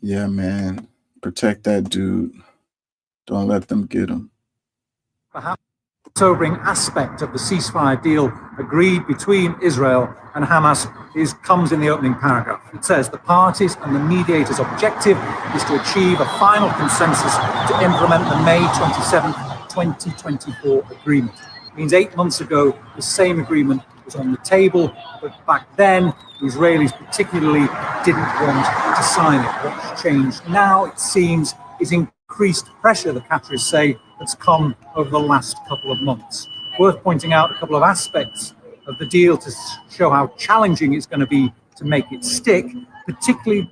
Yeah, man. Protect that dude. Don't let them get him. Perhaps sobering aspect of the ceasefire deal agreed between Israel and Hamas comes in the opening paragraph. It says the parties and the mediators' objective is to achieve a final consensus to implement the May 27, 2024 agreement. It means 8 months ago, the same agreement was on the table, but back then, the Israelis particularly didn't want to sign it. What's changed now, it seems, is increased pressure, the Qataris say, that's come over the last couple of months. Worth pointing out a couple of aspects of the deal to show how challenging it's going to be to make it stick, particularly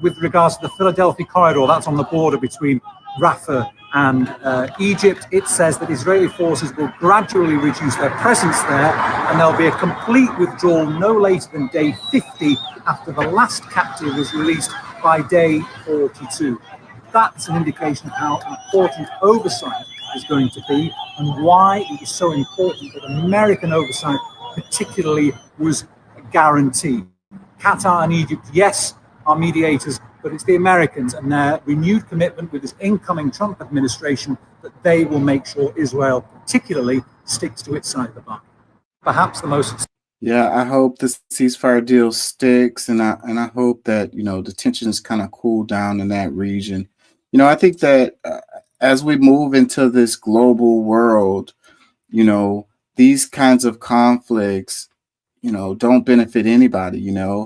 with regards to the Philadelphia corridor. That's on the border between Rafah and Egypt. It says that Israeli forces will gradually reduce their presence there, and there'll be a complete withdrawal no later than day 50 after the last captive was released by day 42. That's an indication of how important oversight is going to be and why it is so important that American oversight particularly was guaranteed. Qatar and Egypt, yes, are mediators, but it's the Americans and their renewed commitment with this incoming Trump administration that they will make sure Israel particularly sticks to its side of the bargain. Perhaps the most. Yeah, I hope the ceasefire deal sticks, and I hope that the tensions kind of cool down in that region. I think that as we move into this global world, these kinds of conflicts, don't benefit anybody. Uh,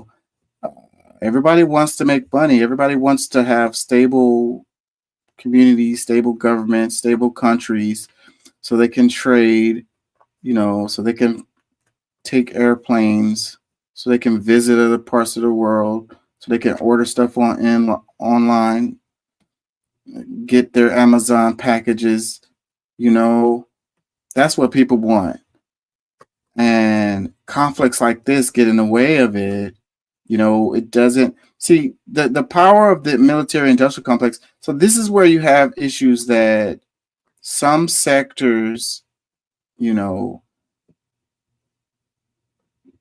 Everybody wants to make money. Everybody wants to have stable communities, stable governments, stable countries, so they can trade. So they can take airplanes, so they can visit other parts of the world, so they can order stuff online, get their Amazon packages. You know, that's what people want. And conflicts like this get in the way of it. It doesn't see the power of the military industrial complex. So this is where you have issues that some sectors, you know,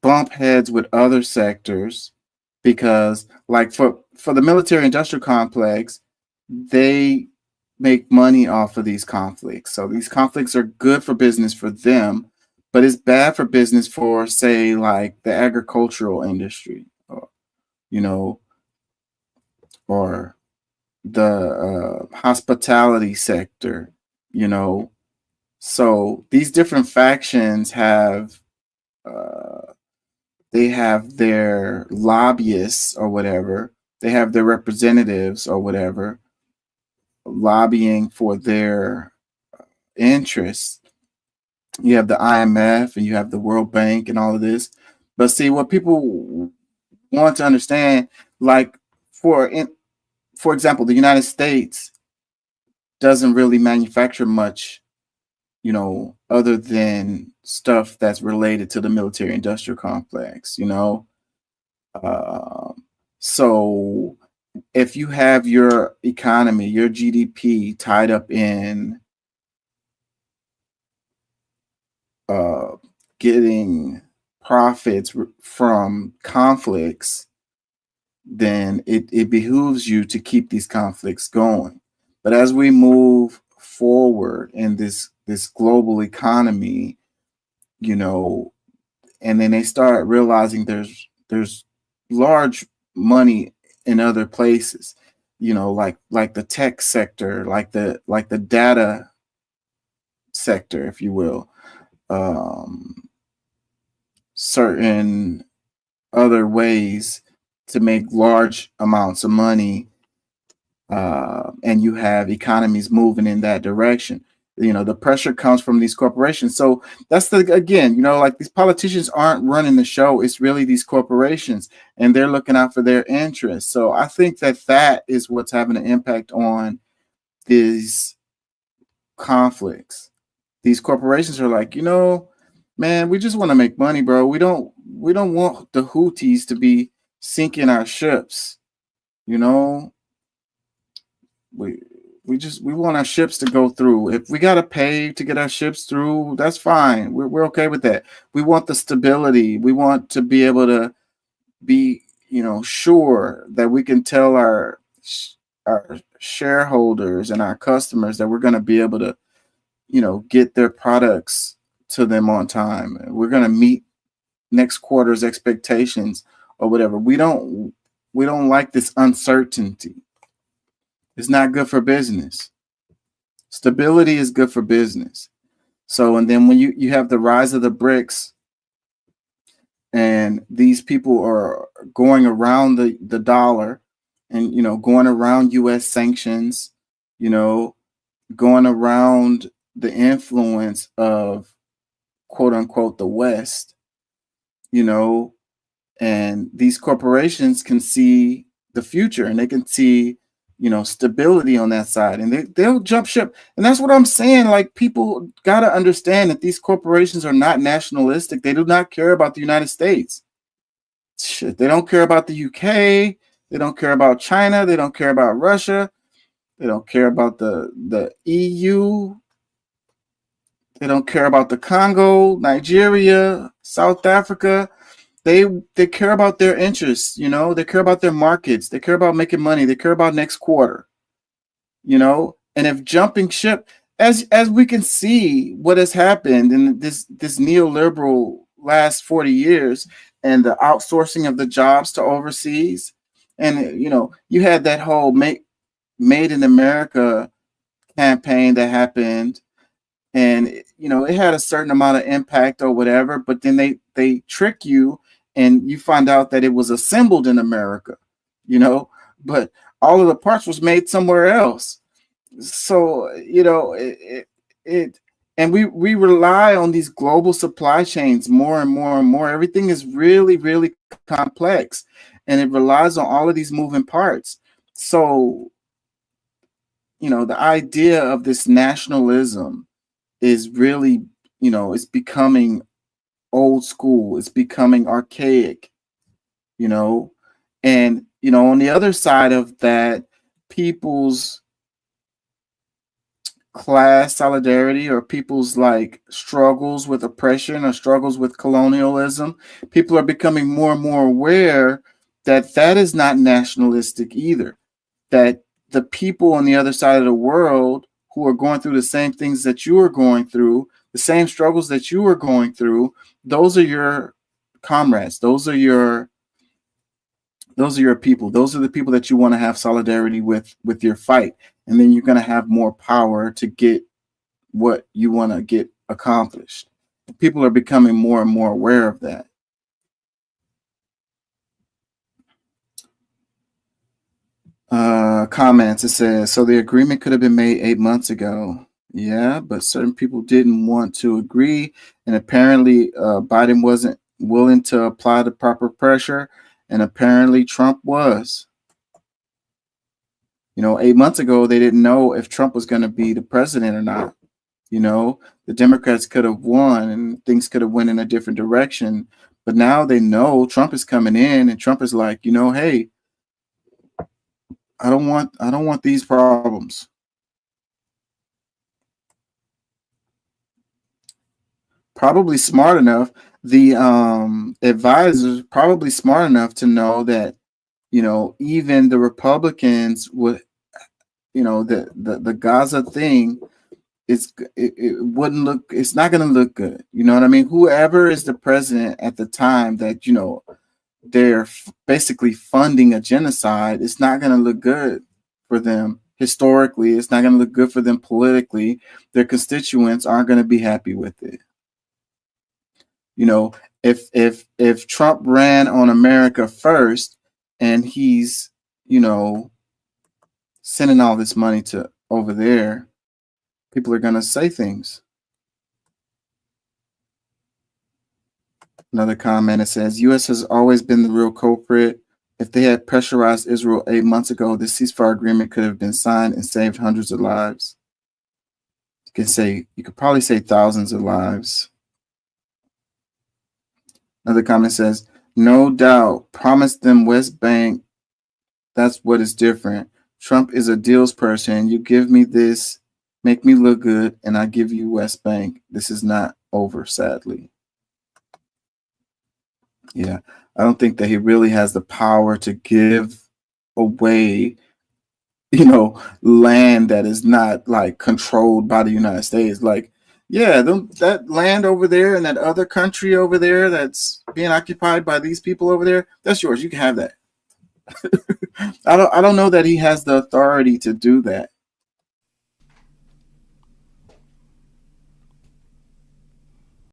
bump heads with other sectors because like for the military industrial complex, they make money off of these conflicts. So these conflicts are good for business for them, but it's bad for business for say like the agricultural industry, or, you know, or the hospitality sector, you know. So these different factions have uh, they have their lobbyists or whatever, they have their representatives or whatever lobbying for their interests. You have the IMF and you have the World Bank and all of this. But see, what people want to understand, like for example, the United States doesn't really manufacture much, other than stuff that's related to the military industrial complex. Um, so if you have your economy, your GDP tied up in uh, getting profits from conflicts, then it behooves you to keep these conflicts going. But as we move forward in this global economy, you know, and then they start realizing there's large money in other places, like the tech sector, like the data sector, if you will, um, certain other ways to make large amounts of money, and you have economies moving in that direction. The pressure comes from these corporations. So that's again, like these politicians aren't running the show. It's really these corporations, and they're looking out for their interests. So I think that is what's having an impact on these conflicts. These corporations are like, man, we just want to make money, bro. We don't want the Houthis to be sinking our ships. You know, we we want our ships to go through. If we gotta pay to get our ships through, that's fine. We're okay with that. We want the stability. We want to be able to be, sure that we can tell our our shareholders and our customers that we're going to be able to, get their products to them on time. We're going to meet next quarter's expectations or whatever. We don't like this uncertainty. It's not good for business. Stability is good for business. So, and then when you have the rise of the BRICS, and these people are going around the dollar, and going around US sanctions, going around the influence of quote unquote the West, and these corporations can see the future, and they can see stability on that side, and they'll jump ship. And that's what I'm saying. Like, people got to understand that these corporations are not nationalistic. They do not care about the United States. Shit, they don't care about the UK. They don't care about China. They don't care about Russia. They don't care about the EU. They don't care about the Congo, Nigeria, South Africa. They care about their interests, they care about their markets, they care about making money, they care about next quarter, and if jumping ship, as we can see what has happened in this neoliberal last 40 years, and the outsourcing of the jobs to overseas, and you had that whole made in America campaign that happened, and it had a certain amount of impact or whatever, but then they trick you, and you find out that it was assembled in America, but all of the parts was made somewhere else. So, and we rely on these global supply chains more and more and more. Everything is really, really complex, and it relies on all of these moving parts. So, the idea of this nationalism is really, it's becoming old school. It's becoming archaic, and on the other side of that, people's class solidarity, or people's like struggles with oppression or struggles with colonialism, people are becoming more and more aware that that is not nationalistic either. That the people on the other side of the world who are going through the same things that you are going through, the same struggles that you are going through, those are your comrades. Those are your people. Those are the people that you want to have solidarity with your fight. And then you're going to have more power to get what you want to get accomplished. People are becoming more and more aware of that. Comments, it says, so the agreement could have been made 8 months ago. Yeah, but certain people didn't want to agree, and apparently Biden wasn't willing to apply the proper pressure, and apparently Trump was. 8 months ago, they didn't know if Trump was going to be the president or not. The Democrats could have won, and things could have went in a different direction, but now they know Trump is coming in, and Trump is like, hey, I don't want these problems. Probably smart enough. The advisors probably smart enough to know that, even the Republicans would, the Gaza thing it wouldn't look, it's not going to look good. You know what I mean? Whoever is the president at the time that, they're basically funding a genocide, it's not going to look good for them historically. It's not going to look good for them politically. Their constituents aren't going to be happy with it. If Trump ran on America first, and he's, sending all this money to over there, people are going to say things. Another comment, it says, U.S. has always been the real culprit. If they had pressurized Israel 8 months ago, this ceasefire agreement could have been signed and saved hundreds of lives. You could probably say thousands of lives. Another comment says, no doubt, promised them West Bank. That's what is different. Trump is a deals person. You give me this, make me look good, and I give you West Bank. This is not over, sadly. Yeah, I don't think that he really has the power to give away land that is not like controlled by the United States. Like, yeah, that land over there and that other country over there that's being occupied by these people over there, that's yours. You can have that. I don't know that he has the authority to do that.